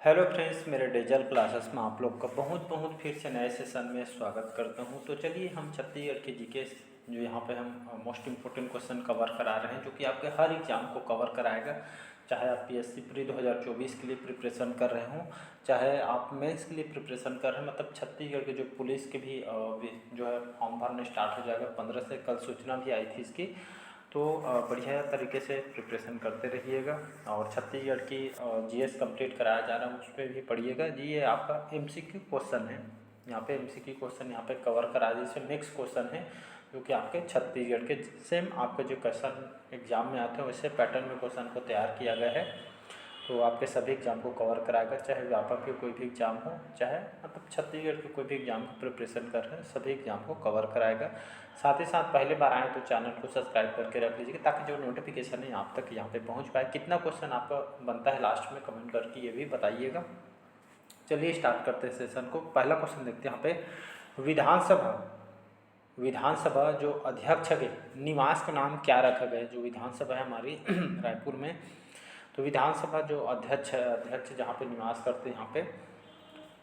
Hello friends, मेरे dazzle classes में आप लोग का बहुत बहुत फिर से नए सेशन में स्वागत करता हूं। तो चलिए हम छत्तीसगढ़ के जीके जो यहाँ पे हम मोस्ट इम्पोर्टेंट क्वेश्चन कवर करा रहे हैं, जो कि आपके हर एग्जाम को कवर कराएगा। चाहे आप पीएससी प्री 2024 के लिए प्रिपरेशन कर रहे हों, चाहे आप मेंस के लिए प्रिपरेशन कर रहे हैं, मतलब छत्तीसगढ़ के जो पुलिस के भी जो है फॉर्म भरने स्टार्ट हो जाएगा 15 से। कल सूचना भी आई थी इसकी। तो बढ़िया तरीके से प्रिपरेशन करते रहिएगा। और छत्तीसगढ़ की जीएस कंप्लीट कराया जा रहा है, उस पर भी पढ़िएगा जी। ये आपका एमसीक्यू क्वेश्चन है, यहाँ पे एमसीक्यू क्वेश्चन यहाँ पे कवर करा दीजिए। नेक्स्ट क्वेश्चन है जो कि आपके छत्तीसगढ़ के सेम आपके जो क्वेश्चन एग्जाम में आते हैं वैसे पैटर्न में क्वेश्चन को तैयार किया गया है। तो आपके सभी एग्जाम को कवर कराएगा, चाहे व्यापक के कोई भी एग्जाम हो, चाहे मतलब छत्तीसगढ़ के कोई भी एग्जाम की प्रिपरेशन कर रहे हैं, सभी एग्जाम को कवर कराएगा। साथ ही साथ पहले बार आए तो चैनल को सब्सक्राइब करके रख लीजिएगा, ताकि जो नोटिफिकेशन है आप तक यहाँ पे पहुँच पाए। कितना क्वेश्चन आपका बनता है लास्ट में कमेंट करके ये भी बताइएगा। चलिए स्टार्ट करते हैं सेशन को। पहला क्वेश्चन देखते हैं यहाँ पे। विधानसभा जो अध्यक्ष के निवास का नाम क्या रखा गया है? जो विधानसभा है हमारी रायपुर में, तो विधानसभा जो अध्यक्ष जहाँ पे निवास करते हैं यहाँ पे,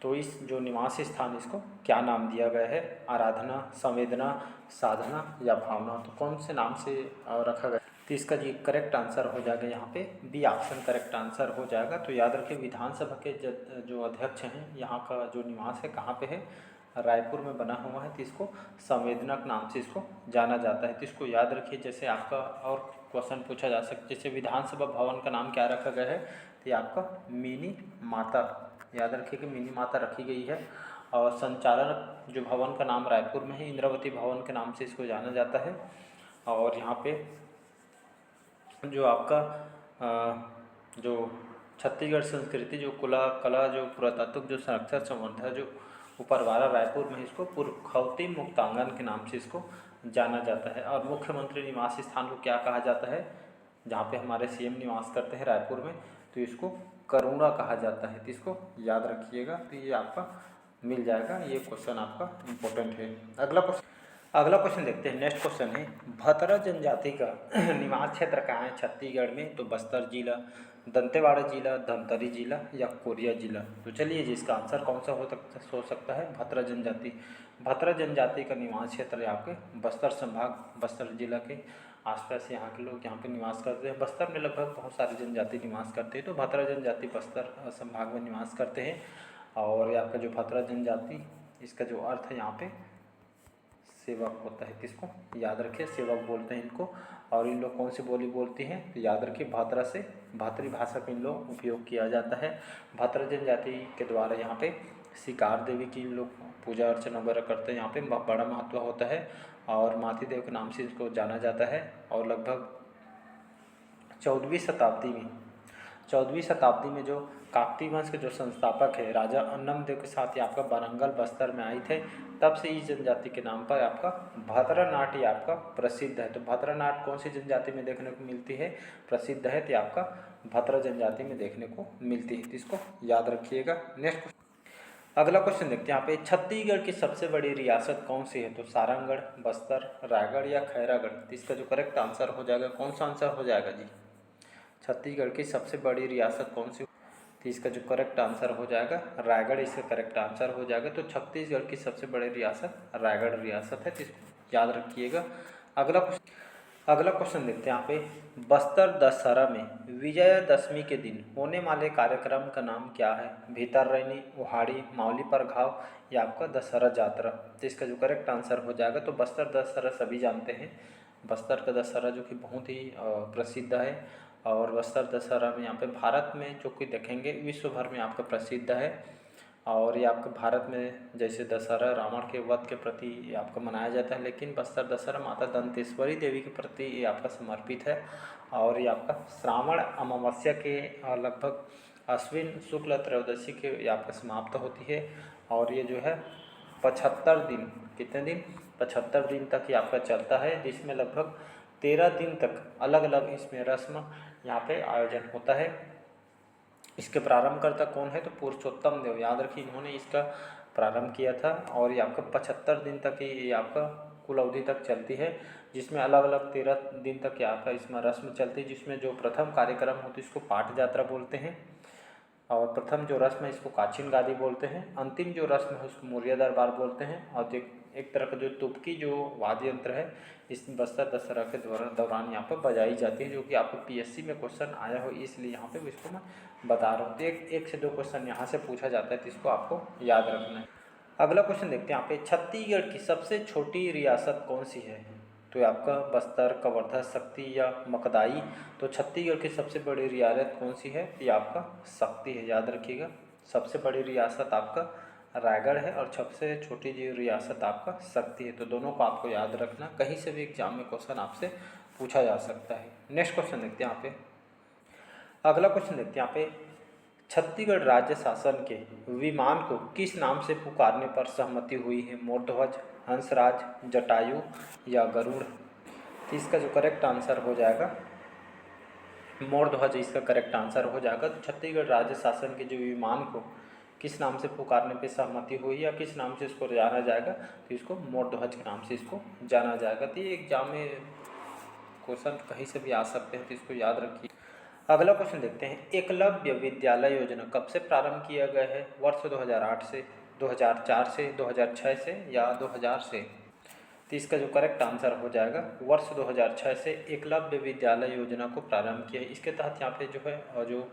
तो इस जो निवास स्थान इसको क्या नाम दिया गया है? आराधना, संवेदना, साधना या भावना? तो कौन से नाम से रखा गया? तो इसका जी करेक्ट आंसर हो जाएगा यहाँ पे बी ऑप्शन करेक्ट आंसर हो जाएगा। तो याद रखिए विधानसभा के जो अध्यक्ष हैं, यहाँ का जो निवास है कहाँ पे है? रायपुर में बना हुआ है। तो इसको संवेदना के नाम से इसको जाना जाता है। तो इसको याद रखिए। जैसे आपका और क्वेश्चन पूछा जा सकता है, जैसे विधानसभा भवन का नाम क्या रखा गया है? तो ये आपका मिनी माता, याद रखिए कि मिनी माता रखी गई है। और संचालन जो भवन का नाम रायपुर में है, इंद्रावती भवन के नाम से इसको जाना जाता है। और यहाँ पे जो आपका जो छत्तीसगढ़ संस्कृति जो कला जो पुरातत्व जो संरक्षण संवर्धन जो उपरवारा रायपुर में, इसको पुरखौती मुक्तांगन के नाम से इसको जाना जाता है। और मुख्यमंत्री निवास स्थान को क्या कहा जाता है? जहाँ पे हमारे सीएम निवास करते हैं रायपुर में, तो इसको करुणा कहा जाता है। तो इसको याद रखिएगा। तो ये आपका मिल जाएगा, ये क्वेश्चन आपका इम्पोर्टेंट है। अगला क्वेश्चन देखते हैं। नेक्स्ट क्वेश्चन है, भतरा जनजाति का निवास क्षेत्र कहाँ है छत्तीसगढ़ में? तो बस्तर जिला, दंतेवाड़ा जिला, धमतरी जिला या कोरिया जिला? तो चलिए जी, इसका आंसर कौन सा हो सकता है? भतरा जनजाति। भतरा जनजाति का निवास क्षेत्र है आपके बस्तर संभाग, बस्तर जिला के आसपास यहाँ के लोग यहाँ पे निवास करते हैं। बस्तर में लगभग बहुत सारी जनजाति निवास करते हैं, तो भतरा जनजाति बस्तर संभाग में निवास करते हैं। और ये आपका जो भतरा जनजाति, इसका जो अर्थ है यहाँ पे सेवक होता है। किसको याद रखिए? सेवक बोलते हैं इनको। और इन लोग कौन सी बोली बोलती हैं? तो याद रखिए भातरा से भातरी भाषा का इन लोग उपयोग किया जाता है। भातरा जनजाति के द्वारा यहाँ पे शिकार देवी की इन लोग पूजा अर्चना वगैरह करते हैं। यहाँ पे बड़ा महत्व होता है और माती देव के नाम से इसको जाना जाता है। और लगभग 14वीं शताब्दी में जो काकतीय वंश के जो संस्थापक है राजा अन्नमदेव के साथ ये आपका वारंगल बस्तर में आए थे, तब से इस जनजाति के नाम पर आपका भतरा नाट्य आपका प्रसिद्ध है। तो भतरा नाट्य कौन सी जनजाति में देखने को मिलती है? प्रसिद्ध है, तो आपका भतरा जनजाति में देखने को मिलती है। तो इसको याद रखिएगा। नेक्स्ट अगला क्वेश्चन देखते हैं यहाँ पे। छत्तीसगढ़ की सबसे बड़ी रियासत कौन सी है? तो सारंगढ़, बस्तर, रायगढ़ या खैरागढ़? तो इसका जो करेक्ट आंसर हो जाएगा, कौन सा आंसर हो जाएगा जी? छत्तीसगढ़ की सबसे बड़ी रियासत कौन सी? तो इसका जो करेक्ट आंसर हो जाएगा रायगढ़, इसका करेक्ट आंसर हो जाएगा। तो छत्तीसगढ़ की सबसे बड़ी रियासत रायगढ़ रियासत है, तो इसको याद रखिएगा। अगला क्वेश्चन देखते हैं यहाँ पे। बस्तर दशहरा में विजयादशमी के दिन होने वाले कार्यक्रम का नाम क्या है? भीतररैनी, उहाड़ी, मावली परघाव या आपका दशहरा जात्रा? तो इसका जो करेक्ट आंसर हो जाएगा, तो बस्तर दशहरा सभी जानते हैं। बस्तर का दशहरा जो कि बहुत ही प्रसिद्ध है। और बस्तर दशहरा में यहाँ पे भारत में जो कि देखेंगे विश्व भर में आपका प्रसिद्ध है। और ये आपका भारत में जैसे दशहरा रावण के वध के प्रति ये आपका मनाया जाता है, लेकिन बस्तर दशहरा माता दंतेश्वरी देवी के प्रति ये आपका समर्पित है। और ये आपका श्रावण अमावस्या के लगभग अश्विन शुक्ल त्रयोदशी के ये आपका समाप्त होती है। और ये जो है 75 दिन, कितने दिन? 75 दिन तक ये आपका चलता है, जिसमें लगभग 13 दिन तक अलग अलग इसमें रस्म यहाँ पे आयोजन होता है। इसके प्रारंभकर्ता कौन है? तो पुरुषोत्तम देव, याद रखिए इन्होंने इसका प्रारंभ किया था। और ये आपका 75 दिन तक ये आपका कुल अवधि तक चलती है, जिसमें अलग अलग 13 दिन तक ये आपका इसमें रस्म चलती है। जिसमें जो प्रथम कार्यक्रम होती है इसको पाठ यात्रा बोलते हैं। और प्रथम जो रस्म है इसको काचिन गादी बोलते हैं। अंतिम जो रस्म है उसको मौर्य दरबार बोलते हैं। और एक तरह का जो तुबकी जो वाद्य यंत्र है इस बस्तर दशहरा के दौरान यहाँ पर बजाई जाती है, जो कि आपको पीएससी में क्वेश्चन आया हो, इसलिए यहाँ पे इसको मैं बता रहा हूँ। तो एक से दो क्वेश्चन यहाँ से पूछा जाता है, तो इसको आपको याद रखना है। अगला क्वेश्चन देखते हैं यहाँ पे, छत्तीसगढ़ की सबसे छोटी रियासत कौन सी है? तो ये आपका बस्तर, कवर्धा, शक्ति या मकदाई। तो छत्तीसगढ़ की सबसे बड़ी रियासत कौन सी है? ये आपका शक्ति है, याद रखिएगा। सबसे बड़ी रियासत आपका रायगढ़ है और सबसे छोटी जो रियासत आपका शक्ति है। तो दोनों को आपको याद रखना, कहीं से भी एग्जाम में क्वेश्चन आपसे पूछा जा सकता है। नेक्स्ट क्वेश्चन देखते हैं यहाँ पे। अगला क्वेश्चन देखते हैं यहाँ पे, छत्तीसगढ़ राज्य शासन के विमान को किस नाम से पुकारने पर सहमति हुई है? मोरध्वज, हंसराज, जटायु या गरुड़। तो इसका जो करेक्ट आंसर हो जाएगा मोरध्वज, इसका करेक्ट आंसर हो जाएगा। तो छत्तीसगढ़ राज्य शासन के जो विमान को किस नाम से पुकारने पे सहमति हुई या किस नाम से इसको जाना जाएगा? तो इसको मोरध्वज के नाम से इसको जाना जाएगा। तो ये एग्जाम में क्वेश्चन कहीं से भी आ सकते हैं, तो इसको याद रखिए। अगला क्वेश्चन देखते हैं, एकलव्य विद्यालय योजना कब से प्रारंभ किया गया है? वर्ष 2008 से, 2004 से, 2006 से या 2000 से। तो इसका जो करेक्ट आंसर हो जाएगा वर्ष 2006 से एकलव्य विद्यालय योजना को प्रारंभ किया है। इसके तहत यहाँ पे जो है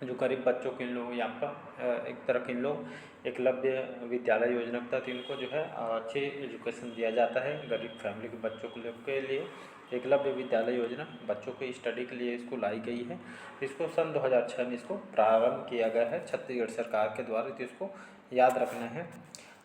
जो गरीब बच्चों के लोग या आपका एक तरह के लोग एकलव्य विद्यालय योजना के तहत इनको जो है अच्छे एजुकेशन दिया जाता है। गरीब फैमिली के बच्चों के लिए एकलव्य विद्यालय योजना बच्चों के स्टडी के लिए इसको लाई गई है। इसको सन 2006 में इसको प्रारंभ किया गया है छत्तीसगढ़ सरकार के द्वारा, तो इसको याद रखना है।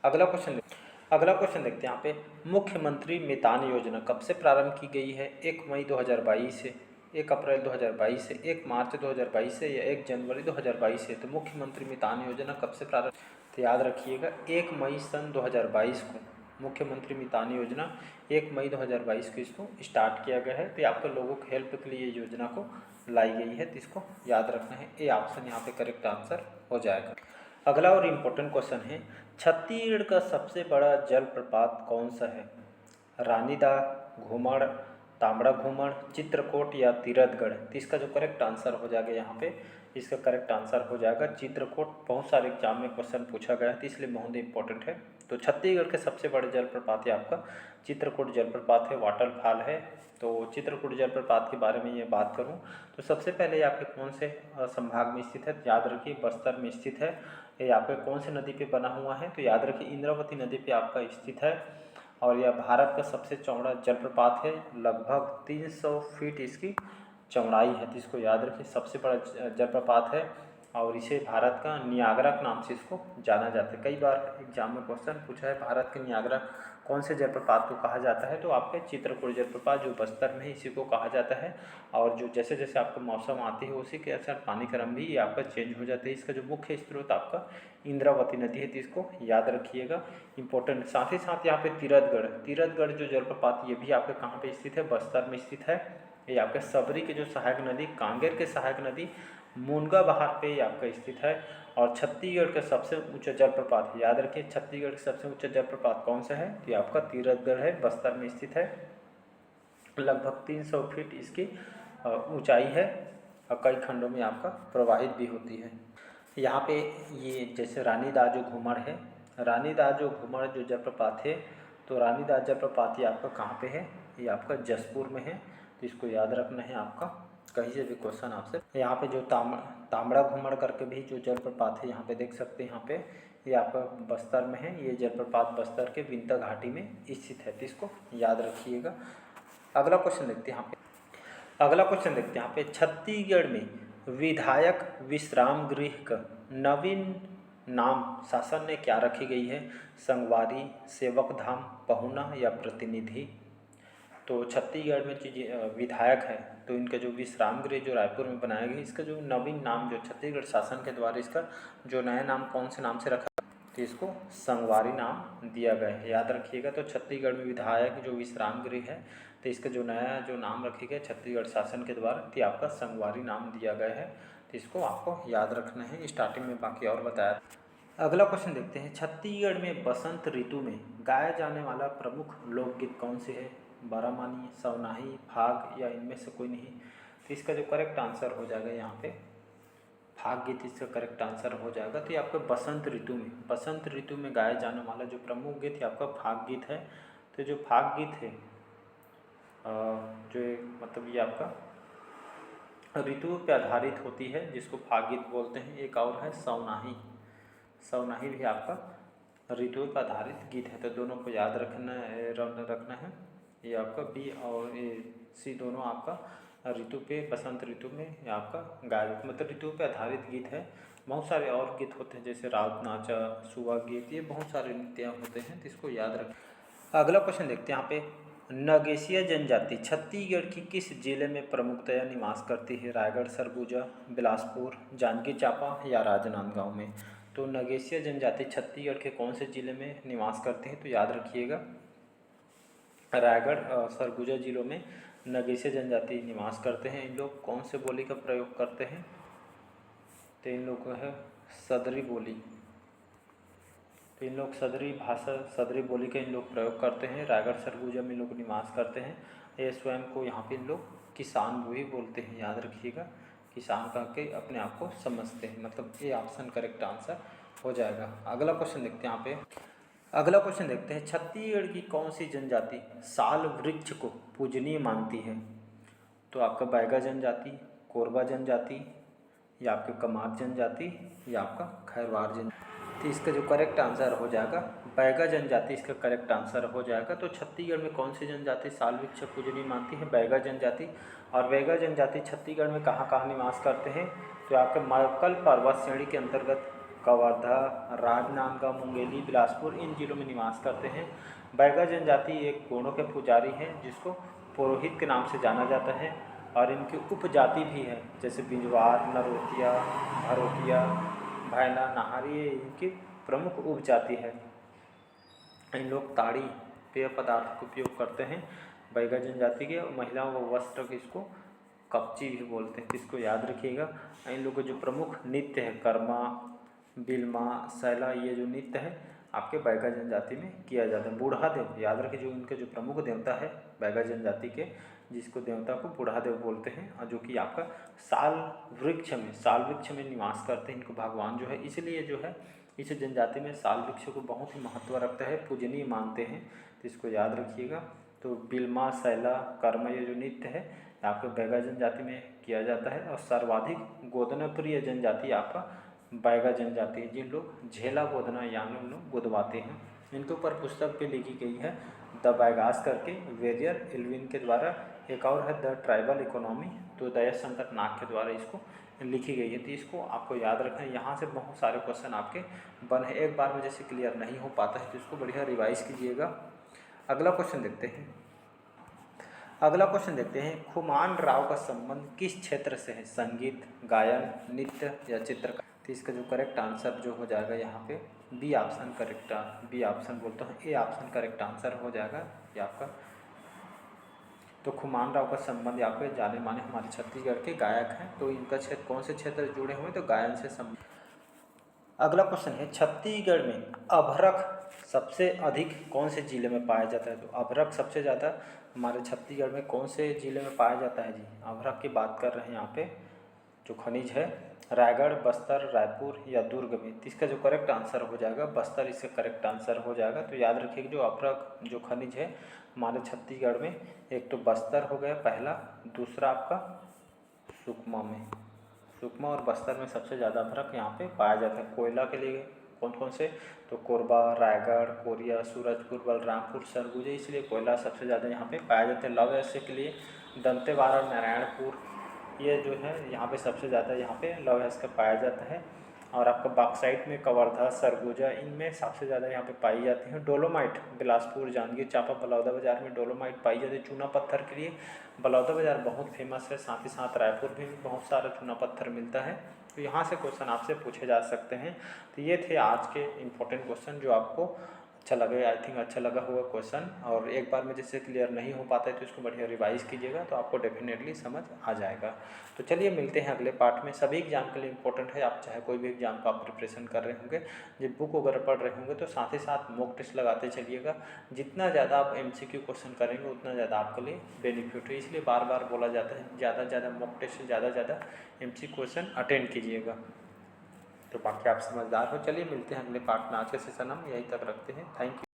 अगला क्वेश्चन देखते हैं यहाँ पे, मुख्यमंत्री मितान योजना कब से प्रारंभ की गई है? 1 मई 2022 से, 1 अप्रैल 2022 से, 1 मार्च 2022 से या 1 जनवरी 2022 से। तो मुख्यमंत्री मितान योजना कब से प्रारंभ? तो याद रखिएगा 1 मई सन 2022 को मुख्यमंत्री मितान योजना 1 मई 2022 को इसको स्टार्ट किया गया है। तो आपके लोगों के हेल्प के लिए योजना को लाई गई है, तो इसको याद रखना है। ए ऑप्शन यहाँ पे करेक्ट आंसर हो जाएगा। अगला और इम्पोर्टेंट क्वेश्चन है, छत्तीसगढ़ का सबसे बड़ा जलप्रपात कौन सा है? रानीदा, घूमड़, तांबड़ा घूमड़, चित्रकोट या तीरथगढ़। तो इसका जो करेक्ट आंसर हो जाएगा यहाँ पे, इसका करेक्ट आंसर हो जाएगा चित्रकोट। बहुत सारे एग्जाम में क्वेश्चन पूछा गया है, तो इसलिए बहुत इंपॉर्टेंट है। तो छत्तीसगढ़ के सबसे बड़े जलप्रपात है आपका चित्रकूट जलप्रपात है, वाटरफॉल है। तो चित्रकूट जलप्रपात के बारे में ये बात करूं तो सबसे पहले ये आपके कौन से संभाग में स्थित है? याद रखिए बस्तर में स्थित है। ये आपके कौन से नदी पे बना हुआ है? तो याद रखिए इंद्रावती नदी पे आपका स्थित है। और यह भारत का सबसे चौड़ा जलप्रपात है, लगभग 300 फीट इसकी चौड़ाई है। तो इसको याद रखिए सबसे बड़ा जलप्रपात है और इसे भारत का नियाग्रा के नाम से इसको जाना जाता है। कई बार एग्जाम में क्वेश्चन पूछा है भारत के नियाग्रा कौन से जलप्रपात को कहा जाता है? तो आपके चित्रकूट जलप्रपात जो बस्तर में है इसी को कहा जाता है। और जो जैसे जैसे आपका मौसम आती है उसी के अनुसार पानी क्रम भी आपका चेंज हो जाता है। इसका जो मुख्य स्रोत आपका इंद्रावती नदी है, तो इसको याद रखिएगा, इंपॉर्टेंट। साथ ही साथ यहाँ पे तीरथगढ़ जो जलप्रपात ये भी आपके कहाँ पे स्थित है? बस्तर में स्थित है। ये आपके सबरी के जो सहायक नदी, कांगेर के सहायक नदी मुनगा बहार पे आपका स्थित है। और छत्तीसगढ़ का सबसे ऊंचा जलप्रपात, याद रखिए छत्तीसगढ़ का सबसे ऊंचा जलप्रपात कौन सा है? तो आपका तीरथगढ़ है, बस्तर में स्थित है। लगभग 300 फीट इसकी ऊंचाई है और कई खंडों में आपका प्रवाहित भी होती है। यहाँ पे ये जैसे रानीदा जो घूमड़ है, रानीदा जो घूमड़ जो जलप्रपात है, तो रानीदा जलप्रपात ये आपका कहाँ पे है? ये आपका जसपुर में है। तो इसको याद रखना है आपका, कहीं से भी क्वेश्चन आपसे। यहाँ पे जो तांबड़ा घूमड़ करके भी जो जलप्रपात है यहाँ पे देख सकते हैं, यहाँ पे ये आपका बस्तर में है। ये जलप्रपात बस्तर के विंध्य घाटी में स्थित है, तो इसको याद रखिएगा। अगला क्वेश्चन देखते हैं यहाँ पे छत्तीसगढ़ में विधायक विश्राम गृह का नवीन नाम शासन ने क्या रखी गई है? संगवारी, सेवक धाम, पहुना या प्रतिनिधि। तो छत्तीसगढ़ में जो विधायक है तो इनका जो विश्राम गृह जो रायपुर में बनाया गया, इसका जो नवीन नाम जो छत्तीसगढ़ शासन के द्वारा इसका जो नया नाम कौन से नाम से रखा, तो इसको संगवारी नाम दिया गया है, याद रखिएगा। तो छत्तीसगढ़ में विधायक जो विश्राम गृह है तो इसका जो नया जो नाम रखे गए छत्तीसगढ़ शासन के द्वारा, तो आपका संगवारी नाम दिया गया है। तो इसको आपको याद रखना है, स्टार्टिंग में बाकी और बताया। अगला क्वेश्चन देखते हैं, छत्तीसगढ़ में बसंत ऋतु में गाया जाने वाला प्रमुख लोकगीत कौन से है? बारामानी, सवनाही, फाग या इनमें से कोई नहीं। तो इसका जो करेक्ट आंसर हो जाएगा यहाँ पे फाग गीत इसका करेक्ट आंसर हो जाएगा। तो ये आपका बसंत ऋतु में गाया जाने वाला जो प्रमुख गीत है आपका फाग गीत है। तो जो फाग गीत है जो मतलब ये आपका ऋतु पे आधारित होती है जिसको फाग गीत बोलते हैं। एक और है सवनाही भी आपका ऋतु पर आधारित गीत है। तो दोनों को याद रखना है। ये आपका बी और ये सी दोनों आपका ऋतु पे बसंत ऋतु में ये आपका गाया मतलब ऋतु पे आधारित गीत है। बहुत सारे और गीत होते हैं जैसे रात नाचा, सुबह गीत, ये बहुत सारे नृत्य होते हैं तो इसको याद रखें। अगला क्वेश्चन देखते हैं यहाँ पे, नगेशिया जनजाति छत्तीसगढ़ की किस जिले में प्रमुखतया निवास करती है? रायगढ़, सरगुजा, बिलासपुर, जांजगीर चांपा या राजनांदगांव में? तो नगेशिया जनजाति छत्तीसगढ़ के कौन से जिले में निवास करते हैं? तो याद रखिएगा रायगढ़ और सरगुजा जिलों में नगेशिया जनजाति निवास करते हैं। इन लोग कौन से बोली का प्रयोग करते हैं? तो इन लोग का है सदरी बोली। तो इन लोग सदरी भाषा सदरी बोली का इन लोग प्रयोग करते हैं। रायगढ़ सरगुजा में लोग निवास करते हैं। ये स्वयं को यहाँ पे लोग किसान भी बोलते हैं, याद रखिएगा। किसान कह के अपने आप को समझते हैं, मतलब ये ऑप्शन करेक्ट आंसर हो जाएगा। अगला क्वेश्चन देखते हैं यहाँ पे। अगला क्वेश्चन देखते हैं, छत्तीसगढ़ की कौन सी जनजाति साल वृक्ष को पूजनीय मानती है? तो आपका बैगा जनजाति, कोरबा जनजाति या आपके कमार जनजाति या आपका खैरवार जनजाति। तो इसका जो करेक्ट आंसर हो जाएगा बैगा जनजाति इसका करेक्ट आंसर हो जाएगा। तो छत्तीसगढ़ में कौन सी जनजाति साल वृक्ष पूजनीय मानती है? बैगा जनजाति। और बैगा जनजाति छत्तीसगढ़ में कहाँ कहाँ निवास करते हैं? तो आपके मक्कल पर्वत श्रेणी के अंतर्गत कवर्धा, राजनांदगांव, मुंगेली, बिलासपुर इन जिलों में निवास करते हैं। बैगा जनजाति एक गोणों के पुजारी हैं जिसको पुरोहित के नाम से जाना जाता है। और इनकी उपजाति भी है जैसे बिंजवार, नरोतिया, भरोतिया, भैना, नाहारी, ये इनकी प्रमुख उपजाति है। इन लोग ताड़ी पेय पदार्थ का उपयोग करते हैं बैगा जनजाति के। महिलाओं व वस्त्र के इसको कपची भी बोलते हैं, इसको याद रखिएगा। इन लोगों का जो प्रमुख नृत्य है कर्मा, बिल्मा, सैला, ये जो नृत्य है आपके बैगा जनजाति में किया जाता है। बूढ़ा देव याद रखिए, जो इनके जो प्रमुख देवता है बैगा जनजाति के, जिसको देवता को बूढ़ा देव बोलते हैं और जो कि आपका साल वृक्ष में निवास करते हैं। इनको भगवान जो है इसलिए जो है इस जनजाति में साल वृक्ष को बहुत ही महत्व रखता है, पूजनीय मानते हैं, तो इसको याद रखिएगा। तो बिल्मा, सैला, कर्मा ये जो नृत्य है आपके बैगा जनजाति में किया जाता है। और सर्वाधिक गोदना प्रिय जनजाति आपका बैगा जनजाति है, जिन लोग झेला गोदना यानी उन लोग गोदवाते हैं। इनके ऊपर पुस्तक भी लिखी गई है द बैगास करके, वेरियर एल्विन के द्वारा। एक और है द ट्राइबल इकोनॉमी, तो दयाशंकर नाग के द्वारा इसको लिखी गई है। तो इसको आपको याद रखना है। यहाँ से बहुत सारे क्वेश्चन आपके बन है, एक बार में जैसे क्लियर नहीं हो पाता है तो इसको बढ़िया रिवाइज कीजिएगा। अगला क्वेश्चन देखते हैं, खुमान राव का संबंध किस क्षेत्र से है? संगीत, गायन, नृत्य या चित्रकला? तो इसका जो करेक्ट आंसर जो हो जाएगा यहाँ पे बी ऑप्शन बोलता हूँ, ए ऑप्शन करेक्ट आंसर हो जाएगा ये आपका। तो खुमान राव का संबंध यहाँ पे जाने माने हमारे छत्तीसगढ़ के गायक हैं। तो इनका क्षेत्र कौन से क्षेत्र से जुड़े हुए? तो गायन से संबंध। अगला क्वेश्चन है, छत्तीसगढ़ में अभ्रक सबसे अधिक कौन से जिले में पाया जाता है? तो अभ्रक सबसे ज़्यादा हमारे छत्तीसगढ़ में कौन से जिले में पाया जाता है जी? अभ्रक की बात कर रहे हैं यहाँ पे। जो खनिज है रायगढ़, बस्तर, रायपुर या दुर्ग में? तो इसका जो करेक्ट आंसर हो जाएगा बस्तर इसका करेक्ट आंसर हो जाएगा। तो याद रखिए जो अभ्रक जो खनिज है हमारे छत्तीसगढ़ में, एक तो बस्तर हो गया पहला, दूसरा आपका सुकमा और बस्तर में सबसे ज़्यादा अभ्रक यहाँ पे पाया जाता है। कोयला के लिए कौन कौन से? तो कोरबा, रायगढ़, कोरिया, सूरजपुर, बलरामपुर, सरगुजा, इसलिए कोयला सबसे ज़्यादा यहाँ पे पाया जाता है। लौह अयस्क के लिए दंतेवाड़ा और नारायणपुर ये जो है यहाँ पे सबसे ज़्यादा यहाँ पे लौह अयस्क पाया जाता है। और आपका बॉक्साइट में कवर्धा, सरगुजा इनमें सबसे ज़्यादा यहाँ पे पाई जाती हैं। डोलोमाइट बिलासपुर, जांजगीर चांपा, बलौदाबाजार में डोलोमाइट पाई जाती है चूना पत्थर के लिए। बलौदाबाजार बहुत फेमस है, साथ ही साथ रायपुर में भी बहुत सारा चूना पत्थर मिलता है। तो यहाँ से क्वेश्चन आपसे पूछे जा सकते हैं। तो ये थे आज के इम्पोर्टेंट क्वेश्चन जो आपको अच्छा लगे, आई थिंक अच्छा लगा होगा क्वेश्चन। और एक बार में जैसे क्लियर नहीं हो पाता है तो इसको बढ़िया रिवाइज़ कीजिएगा, तो आपको डेफिनेटली समझ आ जाएगा। तो चलिए मिलते हैं अगले पार्ट में। सभी एग्जाम के लिए इंपॉर्टेंट है, आप चाहे कोई भी एग्जाम का आप प्रिपरेशन कर रहे होंगे, जब बुक वगैरह पढ़ रहे होंगे तो साथ ही साथ मॉक टेस्ट लगाते चलिएगा। जितना ज़्यादा आप MCQ क्वेश्चन करेंगे उतना ज़्यादा आपके लिए बेनिफिट है, इसलिए बार बार बोला जाता है ज़्यादा से ज़्यादा मॉक टेस्ट से ज़्यादा MCQ क्वेश्चन अटेंड कीजिएगा। तो बाकी आप समझदार हो। चलिए मिलते हैं अगले पार्ट में। आज का सेशन हम यहीं तक रखते हैं। Thank you.